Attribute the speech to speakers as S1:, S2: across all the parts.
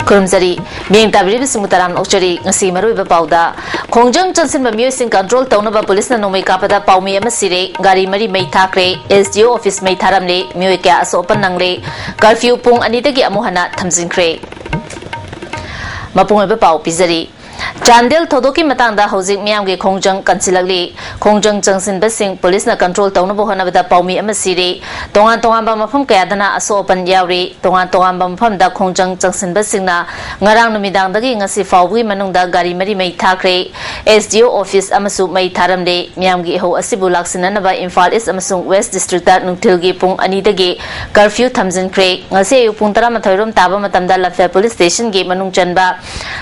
S1: Kurumzari, being Tabri Simutaram Ochari, Nasi Maruba Pauda, Kongjang Johnson Music Control Tonova Police Nomi Kapata Paumi Masire, Gari Mari Maitakre, SDO Office Maitaramle, Muika as open Nangle, Curfew Pung Anitagi Amuhana Tamzinkre Mapung Pau Pizari. Chandel Todoki Matanda housing Miamgi Kongjang Kansilagli, Kongjang Jangsin Besing, Police na control Tonabohana with the Paumi Amasiri, Tongan Tongamba from Kayadana Aso Open Yauri, Tongan Tongamba from the Kongjang Jangsin Besingna, Ngarang Numidang the Ging as if we Manunda Gari Mari May Takre, SDO Office Amasu May Taramde, Miamgi Ho Asibulaksinanaba Infal is Amasung West District Nuntilgi Pung Anidagi, Curfew Tamsin Craig, Nase Puntaramatorum Tabamatamda Lafe Police Station Game Manung Chanba,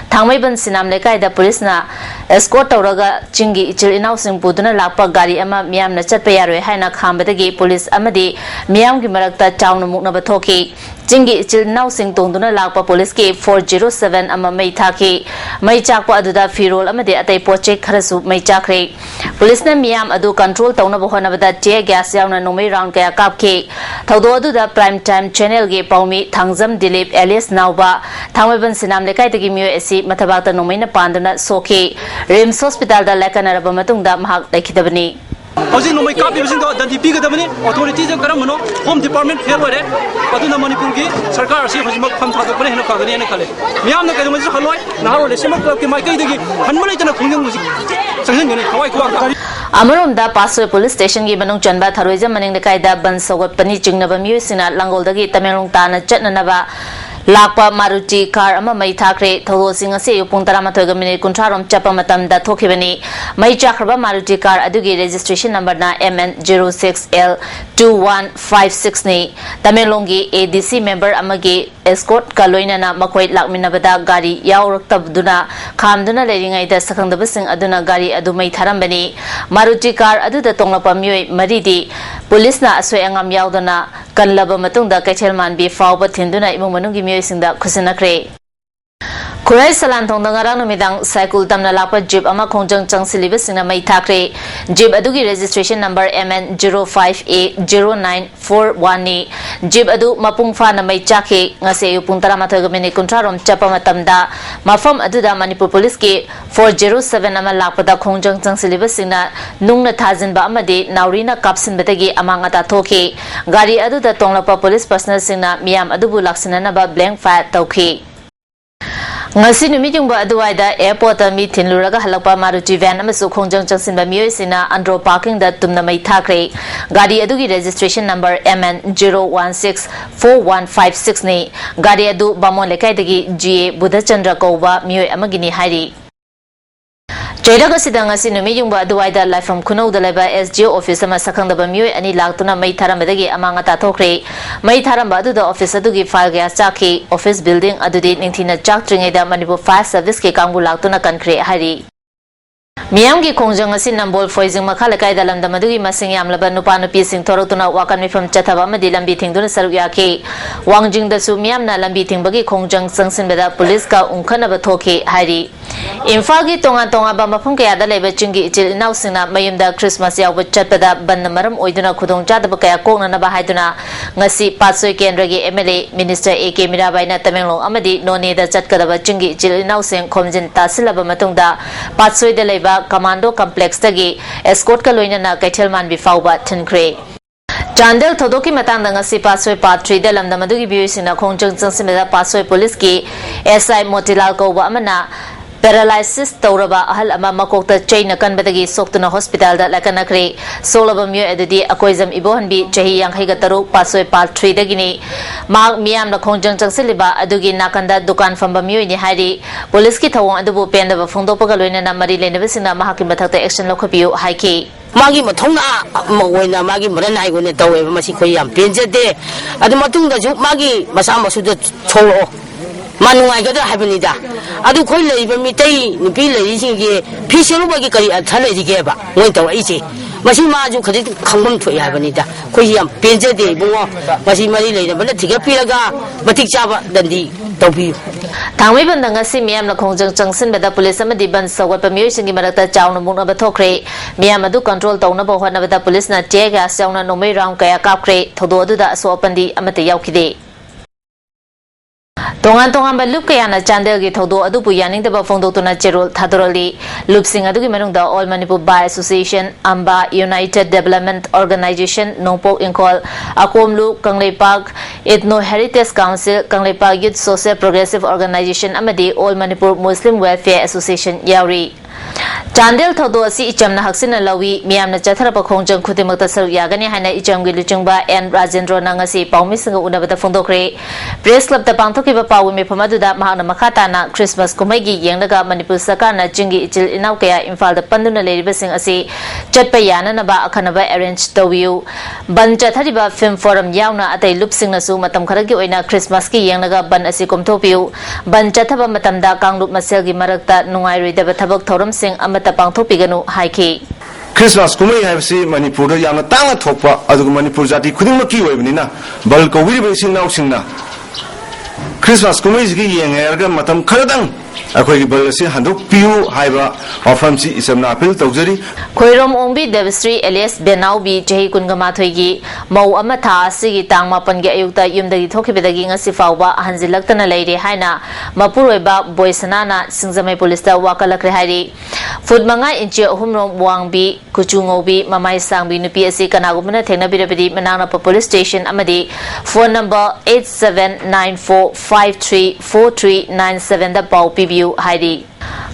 S1: Tangmaban Sinam the police na escort Toraga Chingi Ichil Inausing Puduna Lapa Gari Ama Miam Nachapayare Haina Kambadagi Police Amadi Miam Gimarakta Town Muknabatoki Chingi Ichil Nausing Tonduna Lapa Police K 407 Ama Maitaki May Chakwa Aduda Firol Amadi Ate Poche Karasu May Chakre Police na Miam Adu control Tonabohana with that tear gas down and no may round Kaya Kapke Taudo Aduda Prime Time Channel Gay Paumi Tangzam Dilip Elias Nauba Tangwaban Sinam Lekai to give you a seat Matabata Nomina Pandana Soke Rims Hospital da Lakana Rabamatunda Mahak Lakidabani.
S2: Housing no make up using the DP authorities and Karamano, Home Department, Fairway, Aduna Manipuri, Sarkar, Simak from Tadopane and Kagani and Kale. Miam the Kalamas Haloi, now the Simak Maikagi, and Malaysian Kungam music. Amarum da Paso Police Station given Chanba Taroism and in the Kaida Banso Paniching Nava Musina, Langolda, Tamelung Tana, Chetnava. Lakpa Maruti car ama may takre thodo singa se puntarama thoga mini kuntrarom chapa matam da thokibani may chakraba Maruti car adugi registration number na MN06L2156 ni Tamelongi ADC member amagi escort kaloina na makoi lakminabada gari yauraktabduna khamduna leringai da sakangdaba sing aduna gari adu may tharambani Maruti car adu da tonglapa myoi maridi police na asoi angam yaudana kanlaba matungda kaichelman bi fawba thinduna imung manungi Sinda Kusinakre. Kurai Salantong Dangarang Midang Cycle Tamna Lapa Jeep Ama Kongjang Chang Silibus in a May Takre Jeep Adugi registration number MN05A09418 Jeep Adu Mapung Fana May Chake Ngase Puntaramatagamini Kuntarom Chapamatamda Mafam Aduda Manipur Police K 407 Ama Lapada Kongjang Chang Silibus in a Nungna Tazin Bamade Naurina Kapsin Betagi Amangata Toke Gari Aduda Tonglapa Police Personal Sina Miam Adubu Laksinanaba Blank Fat Toke Ngasi numijung ba aduaida airport mi thinluraga halakpa Maruti van amasu Kongjang Changsinba miyosina andro parking da tumna mai thakre gari adugi registration number MN0164156 ni gari adu bamon lekai dagi GA Budhachandra Kauba miyoy amagini hairi Jairaga Sidangasi Numijung ba aduaida live from Kuno the Leba SGO office ama sakangdaba miyoy ani laktuna mai tharamdagi amangata thokre mai tharamba adu the office adugi file gas chaki office building adudi ningthina chak tringai da Manipur fire service ke kangbu laktuna kankre hari Miamgi Kongjang asi nambol foizing makhala kai dalam damadugi masing yamlaba nupa nupi sing thorotuna wakan mifam chathaba madi lambi thingduna saruk yake wangjing da su miamna lambi thingbagi Kongjang sangsin beda police ka ungkhanaba thoke hari Infagi tonga tonga ba mafum kaya da leba chingi ichil inausina mayumda Christmas yawa chatpada ban maram oiduna khudong chadaba kaya kokna na bahaiduna ngasi Patsoi Kendragi MLA Minister AK Mirabai na Tamenglong amadi none da chatkadaba chingi ichil inausing khomjin tasilaba matungda Patsoi da leba Commando Complex tagi escort ka loina na kaithelman bi fawba thinkre Chandel Thodoki Matanda ngasi Patsoi Part 3 da lamda madugi biyusina Kongjang Changsimeda Patsoi Police ki SI Motilal Kauba amana Paralysis Tauraba Ahal Ama Makokta Chaina Kanbadagi Soktuna Hospital da Lakanakre Solaba Myo Edidi Akoizam Ibohanbi Chahi Yanghaiga Taru Patsoi Part 3 Dagini Mag Miam na Kongjang Changsiliba Adugi Nakanda Dukan Famba Myo ni Hari Police ki Thawang Adubu Pendaba Fungdopa Galoina na Mari Lenabasina Mahakim Batakta Action Lokapiyo Haiki
S3: Magi Matona Moina Magi Morana Gune Tawe Masikoyam Pinjete Adamatunda Magi Masama Suda Cholo Manuai gada habenida adu khoi leiba mitai nupi leising ge phisiru ba ge kari athale ji ge ba ngoi taw ichi masi ma ju khadi khangbam thoi habenida khoi yam penje de bungo masi mari leina bana thiga piraga batik chaba dandi tawbi
S1: Tangwei bandanga si miyam na Kongjang Changsin beda police amadi ban sawat pamiyoi singi marakta chawna mukna ba thokre miyam adu control tawna ba hona beda police na tear gas chawna nomei round kaya kapkre thodo adu da so apandi amate yaukide Tongan Lup Kayana Chandel Gitodo Adupu Yaning the Bafondo Tuna Cherol Tadorali, Loop Sing Aduki Manung the All Manipur Bar Association, Amba United Development Organization, Nongpo Inkol, Akomlu, Kanglei Park, Ethno Heritage Council, Kanglei Park Youth Social Progressive Organization, Amadi, All Manipur Muslim Welfare Association, Yauri. Chandel Thodo si Ichamna Haksina Lawi, Miam Chathara Kongjang Kutimata Yagani Hana Icham Giluchungba and Rajendro Nangasi, Paumisanga Unabata Fondokre, Press Club the Pantokiva Pau me Pamaduda Mahana Makatana, Christmas Kumegi, Yangaga, Manipur Sakana, Jingi Ichil Inaukea, Infal the Panduna Lady Basing Asi, Chatpayana Naba Akanaba arranged the view. Banjatariba Film Forum Yauna at a loop sing Nasu Matam Karagioina, Christmas Ki Yangaga Ban Asikum Topio, Banjataba Matamda Kanglup Maselgi Marakta, Nuai the Batabak Torum Sing Amata Pangtopiganu Haiki.
S4: Christmas Kumai have seen Manipur, Yana Tanga Topa, Adu Manipur Zati, Kudimaki Webnina, Balko Wilbur now Singna. Christmas Kumai and Erga Matam Karadang. Akwai balasi handuk piu haiba ofamsi isamna apil tawjari
S1: Khoirom Ombi Devastri Elias Benaubi Jahi Kungama Thoigi Mau Amata Sigi Tangma Pange Ayukta Yumdagi Thokibedagi ngasi fawba hanzilaktana leire haina Mapuroiba Boysanana Singzamai Polista Wakalakre hairi Food manga inchi humrom wangbi kuchungobi mamai sangbi nupi asi kanagumana thengna birabidi manana police station amadi phone number 8794534397 da pau pibiu haidi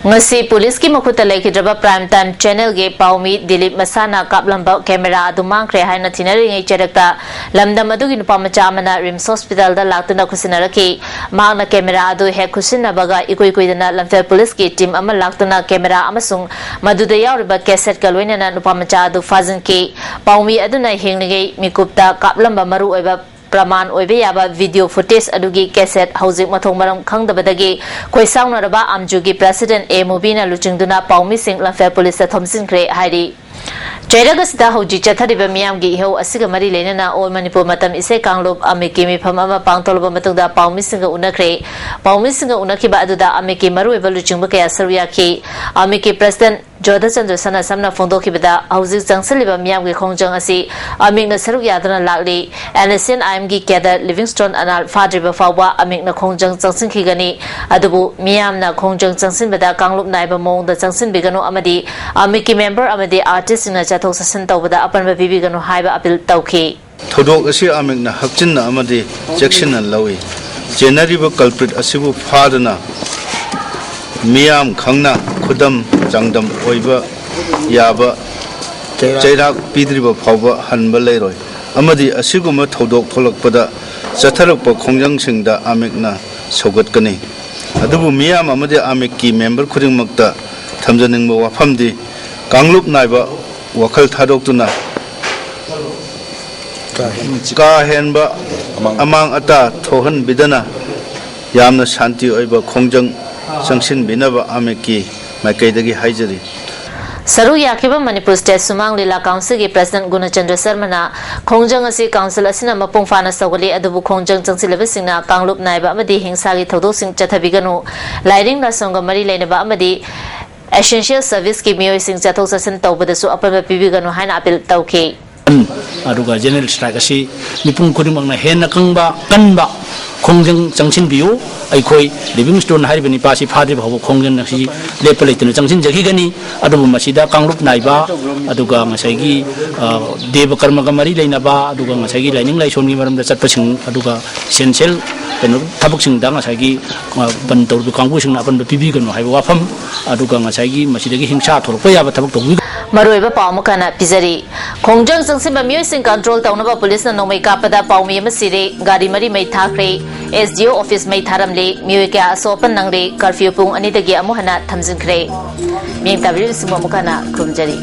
S1: ngasi police ki makhuta lekhidraba prime time channel ge paumi Dilip Masana kaplamba camera adu mangkre haina thinari ngai cherakta lamdam adu gi nupa macha amana Rims hospital da laktuna khusinaraki magna camera adu he khusina baga ikoi koidana lamfel police ki team ama laktuna camera amasung maduda yauriba cassette ka loinana nupa macha adu fazin ki paumi aduna hingnige mikupta kaplamba maru oiba Praman Oibeyaba video footage adugi cassette housing mathong maram khangdabadagi khoisang naraba amjugi president A Mobina luchingduna paumi sing lafe police thomsin kre hairi Cheragasida hoji chathariba miyamgi ho asiga mari lenana All Manipur matam ise kanglop ameki mi phamama pangtolba matungda paumi singa unakre paumi singa unakiba aduda ameki maru evaluchingba kaya sarya ki ameki president Joda Chandra Sana Samna Fondokibada Housing Jangsaliba Miyamgi Kongjang Asi Aming na Saruk Yadana Lakli Anderson IMG Keda Livingstone Anal Fadriba Fawa Aming na Kongjang Jangsin Kigani Adubu Miyam na Kongjang Jangsin Bada Kanglup Naiba Mong da Jangsin Bigano Amadi Amiki member Amadi artist na Chatok Sasan Tawbada Apan Bibigano Haiba Apil Tauki
S5: Thodok Asi Aming na Hakchin na Amadi Jackson and Lawi Generiba culprit Asibu Fadana Miyam Khangna Kudam Jangdam Oiba Yaba Jairak Pidriba Pava Hanba Leroy Amadi Asiguma Thodok Tolakpada Satarapa Kongjang Singda Amikna Sogat Kani Adabu Miyam Amadi Amiki member Kuring Makta Tamjaning Wafamdi Kanglup Naiba Wakal Thadoktuna Ka Henba Amang Ata Tohan Bidana Yamna Shanti Oiba Kongjang Sangshin Binaba Ameki Makaidagi Hajari
S1: Saru Yakiba Manipur State Sumang Lila Council ki President Gunachandra Sarmana Kongjang asi Council asina mapung fana sawali adubu Kongjang Jangsilaba singna Kanglup Naiba amadi hingsagi thodok sing chathabiganu Lighting na songa mari leinaba amadi Essential Service ki miyoi sing chathok sasan tawbadasu apaba pibiganu haina apil tawki
S6: aduga general strike asi mipung khudimang na hena kangba kanba Kongjang Jangsin biu aikoi Livingstone haribani pasi phadri bhaw Kongjang nasi lepalaituna Jangsin jagigani adubu masida Kanglup naiba aduga ngasai deva karma gamari leinaba aduga ngasai lining laisoni maramda chatpasing aduga essential peno thabaksing da ngasai bantor bi kangbu sing apan pibi ganu haiba wafam aduga ngasai masidagi hingsa thorpa yaba thabak togi
S1: Maroiba Paumakana Pizari Kongjang Jangsin Bamio sing control Taunaba Police na Nomai Kapada Paumi Masiri Gari Mari May Thakre SDO office May Tharamle Muika Sopan Nangre Curfew Pung Anitagi Amuhana Tamsin Kre Ming Tabil Sumamukana Kumjari